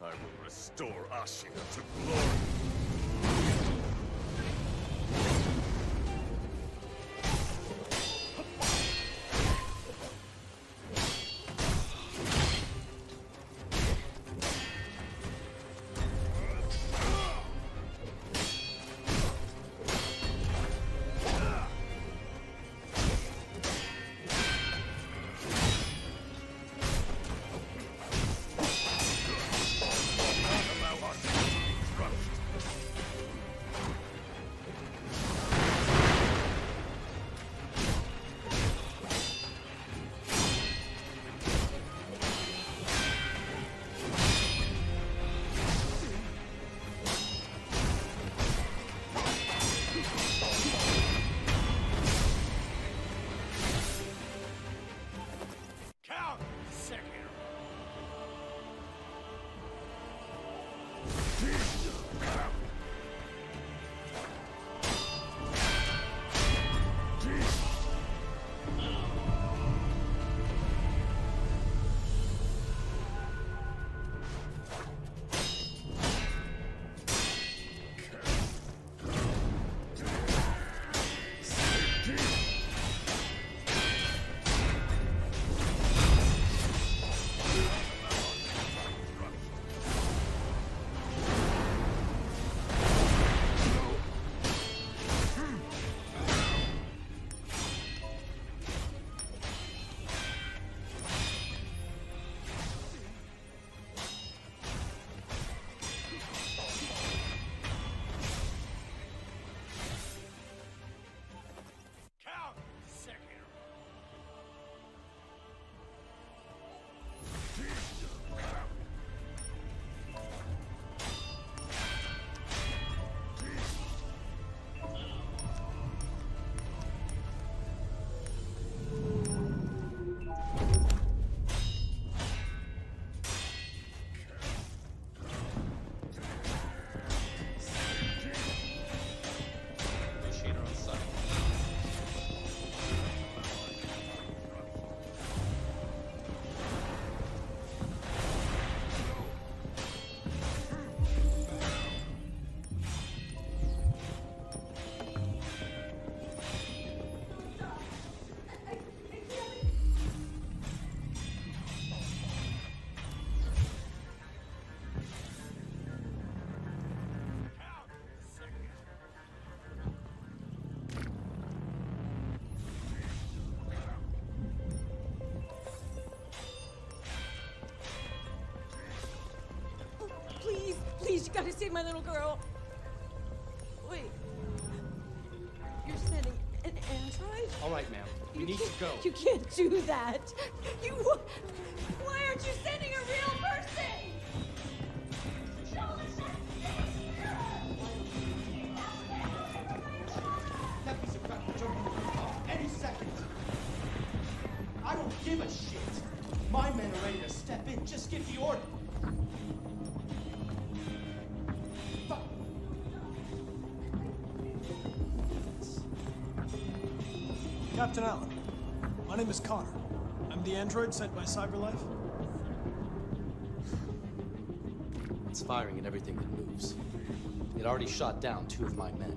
I will restore Ashia to glory. Please, you gotta save my little girl. Wait. You're sending an android? All right, ma'am. We need to go. You can't do that. Why aren't you sending a real person? That piece of crap will jump off any second. I don't give a shit. My men are ready to step in. Just give the order. Captain Allen, my name is Connor. I'm the android sent by CyberLife. It's firing at everything that moves. It already shot down 2 of my men.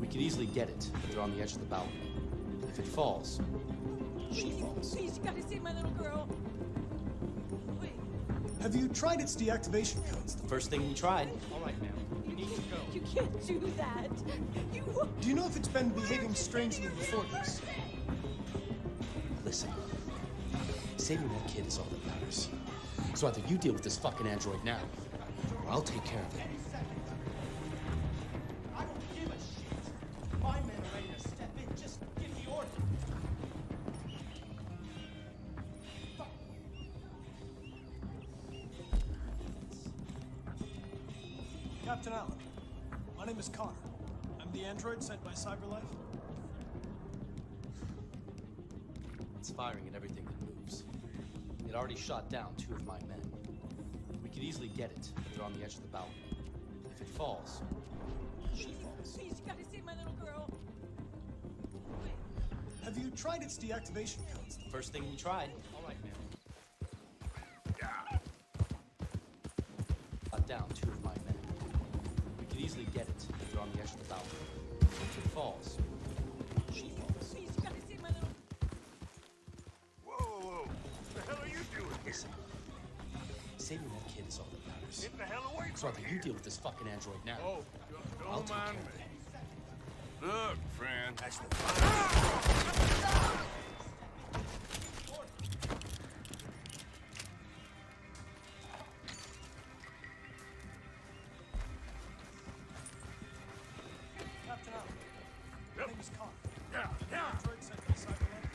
We could easily get it, but they're on the edge of the balcony. If it falls, she falls. Please, you gotta save my little girl. Wait. Have you tried its deactivation codes? The first thing we tried. All right, ma'am. We need to go. You can't do that. Do you know if it's been behaving strangely before this? Listen, saving that kid is all that matters. So either you deal with this fucking android now, or I'll take care of it. I don't give a shit. My men are ready to step in. Just give the order. Captain Allen, my name is Connor. I'm the android sent by CyberLife. It's firing at everything that moves. It already shot down 2 of my men. We could easily get it, but they're on the edge of the balcony. If it falls, she falls. Please, you gotta save my little girl. Wait. Have you tried its deactivation codes? The first thing we tried. All right, ma'am. down 2 of my men. We could easily get it if they're on the edge of the balcony. If it falls, she falls. Please, you gotta see my little... Whoa, whoa, whoa. What the hell are you doing here? Listen, saving that kid is all that matters. Get the hell away So from Arthur, here. you deal with this fucking android now. Oh, I'll don't take mind care of me. it. Look, friend, that's the Captain Allen. My name is Connor. Yeah, I'm the yeah. android sent by Cyberlight.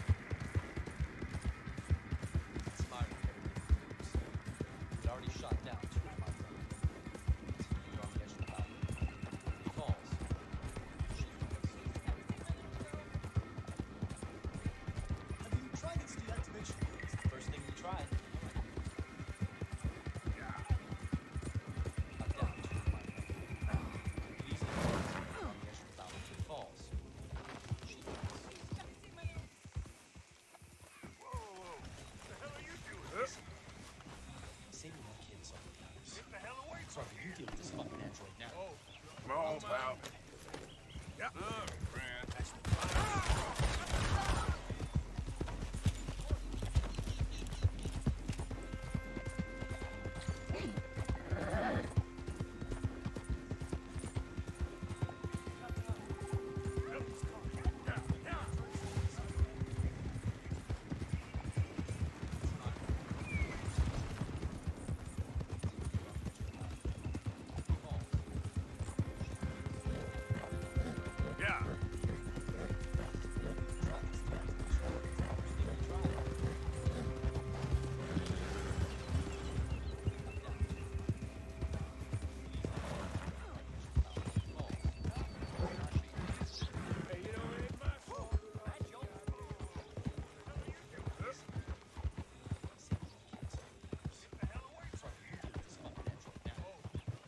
It's firing everything that moves. It already shot down 2 of my men. They're on the edge of the balcony. If it falls, she falls. Have you tried its deactivation? It's the first thing we tried. Shot down 2 of my men. We could easily get it if they're on the edge of the balcony. If it falls, she falls. Whoa, whoa. What the hell are you doing here? Saving that kid is all that matters. Get the hell away So from Arthur, here. you deal with this fucking android now. Come on, pal. Yeah. Look, friend, that's the Yeah. Hey, you know, it ain't my fault. That's your fault. What the hell are you doing here? Get the hell away from here.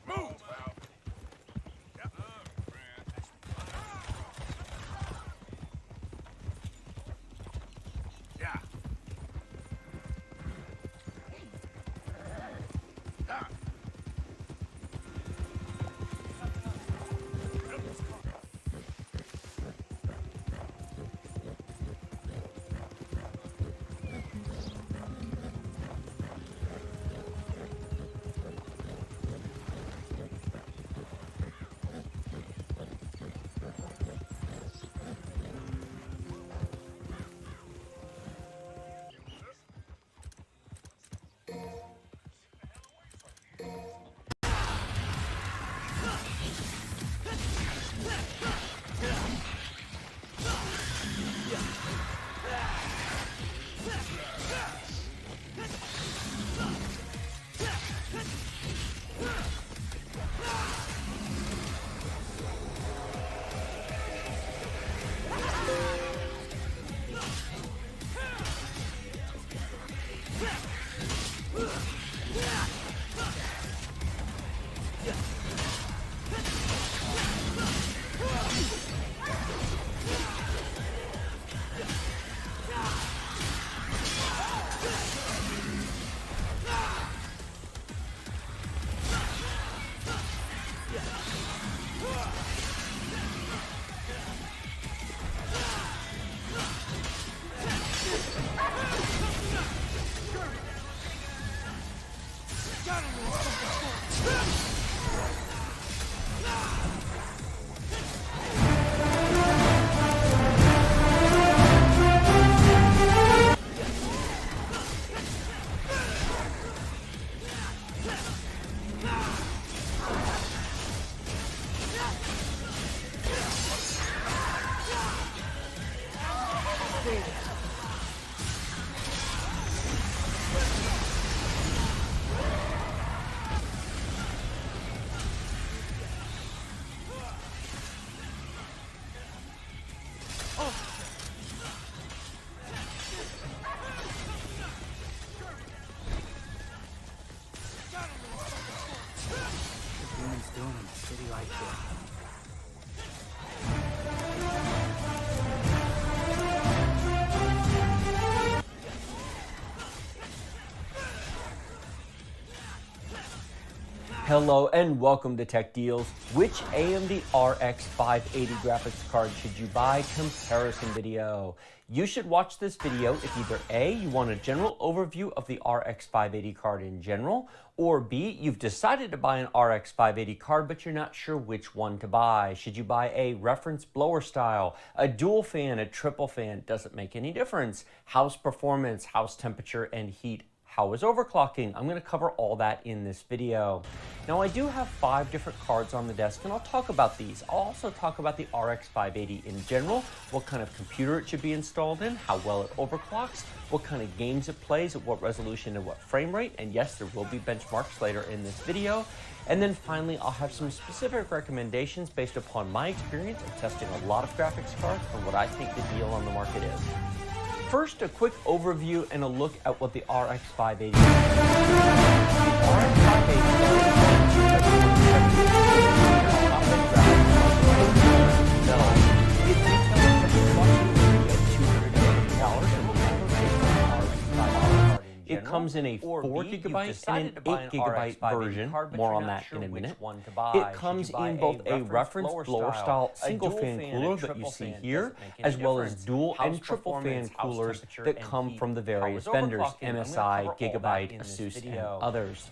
Move, pal. Yeah. Look, friend, that's Yeah. Yeah. Humans doing in a city like this? Hello and welcome to Tech Deals. Which AMD RX 580 graphics card should you buy? Comparison video. You should watch this video if either A, you want a general overview of the RX 580 card in general, or B, you've decided to buy an RX 580 card but you're not sure which one to buy. Should you buy a reference blower style, a dual fan, a triple fan? Doesn't make any difference. House performance, house temperature and heat. How is overclocking? I'm going to cover all that in this video. Now I do have 5 different cards on the desk and I'll talk about these. I'll also talk about the RX 580 in general, what kind of computer it should be installed in, how well it overclocks, what kind of games it plays, at what resolution and what frame rate, and yes, there will be benchmarks later in this video. And then finally, I'll have some specific recommendations based upon my experience of testing a lot of graphics cards and what I think the deal on the market is. First, a quick overview and a look at what the RX 580 is. The RX 580 is It comes in a 4 GB and an 8 GB version. More on that in a minute. It comes in both a reference blower style single fan cooler that you see here, as well as dual and triple fan coolers that come from the various vendors, MSI, Gigabyte, Asus, and others.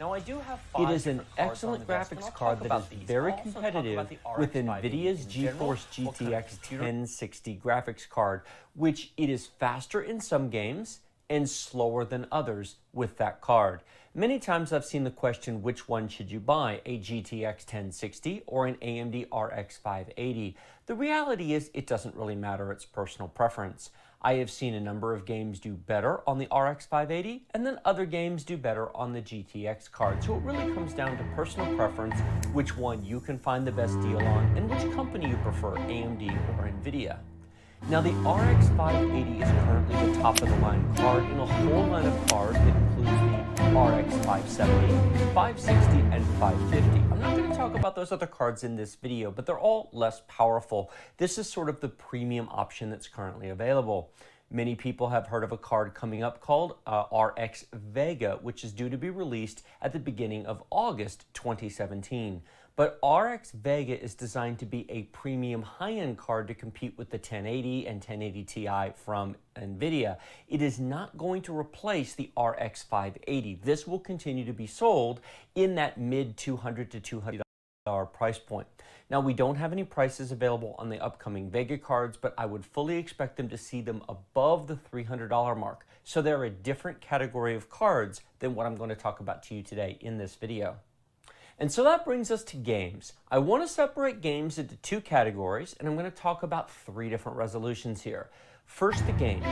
It is an excellent graphics card that is very competitive with NVIDIA's GeForce GTX 1060 graphics card, which it is faster in some games and slower than others with that card. Many times I've seen the question, which one should you buy, a GTX 1060 or an AMD RX 580? The reality is it doesn't really matter, it's personal preference. I have seen a number of games do better on the RX 580 and then other games do better on the GTX card. So it really comes down to personal preference, which one you can find the best deal on and which company you prefer, AMD or NVIDIA. Now the RX 580 is currently the top of the line card in a whole line of cards that includes the RX 570, 560, and 550. I'm not going to talk about those other cards in this video, but they're all less powerful. This is sort of the premium option that's currently available. Many people have heard of a card coming up called RX Vega, which is due to be released at the beginning of August 2017. But RX Vega is designed to be a premium high-end card to compete with the 1080 and 1080 Ti from NVIDIA. It is not going to replace the RX 580. This will continue to be sold in that mid $200 to $200 price point. Now, we don't have any prices available on the upcoming Vega cards, but I would fully expect them to see them above the $300 mark. So they're a different category of cards than what I'm going to talk about to you today in this video. And so that brings us to games. I want to separate games into 2 categories, and I'm going to talk about 3 different resolutions here. First, the games.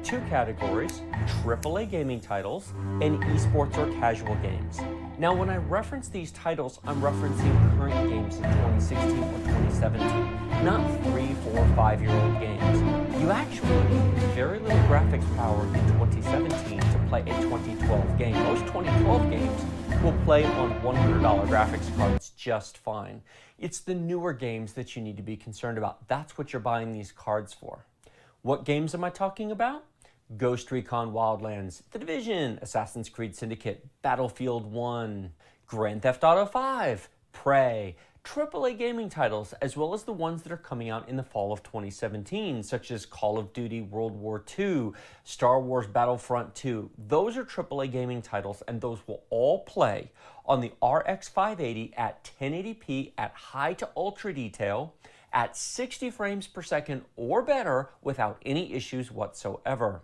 2 categories, AAA gaming titles and esports or casual games. Now, when I reference these titles, I'm referencing current games in 2016 or 2017, not 3, 4, 5-year-old games. You actually need very little graphics power in 2017 to play a 2012 game. Most 2012 games will play on $100 graphics cards just fine. It's the newer games that you need to be concerned about. That's what you're buying these cards for. What games am I talking about? Ghost Recon Wildlands, The Division, Assassin's Creed Syndicate, Battlefield 1, Grand Theft Auto 5, Prey, AAA gaming titles, as well as the ones that are coming out in the fall of 2017, such as Call of Duty World War II, Star Wars Battlefront 2. Those are AAA gaming titles, and those will all play on the RX 580 at 1080p at high to ultra detail, at 60 frames per second or better without any issues whatsoever.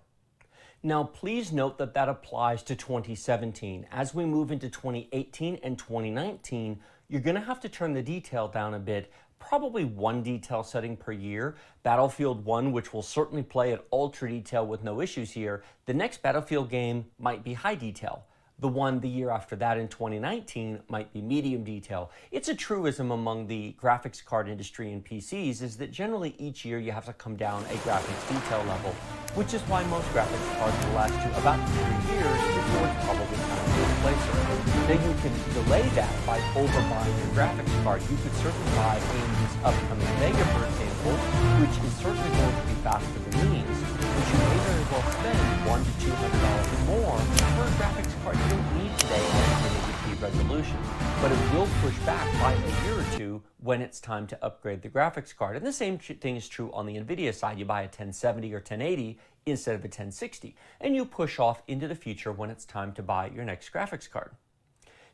Now, please note that that applies to 2017. As we move into 2018 and 2019, you're going to have to turn the detail down a bit, probably 1 detail setting per year. Battlefield 1, which will certainly play at ultra detail with no issues here. The next Battlefield game might be high detail. The one the year after that in 2019 might be medium detail. It's a truism among the graphics card industry and PCs is that generally each year you have to come down a graphics detail level, which is why most graphics cards will last you about 3 years before it's probably time to replace it. Now you can delay that by overbuying your graphics card. You could certainly buy AMD's upcoming Vega, for example, which is certainly going to be faster than these, but you may very well spend $100 to $200 more for a graphics card you don't need today on a 1080p resolution, but it will push back by a year or two when it's time to upgrade the graphics card. And the same thing is true on the NVIDIA side. You buy a 1070 or 1080 instead of a 1060, and you push off into the future when it's time to buy your next graphics card.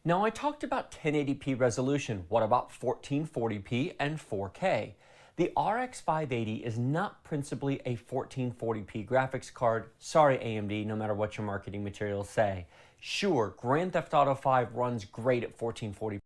Now, I talked about 1080p resolution. What about 1440p and 4K? The RX 580 is not principally a 1440p graphics card. Sorry, AMD, no matter what your marketing materials say. Sure, Grand Theft Auto 5 runs great at 1440p.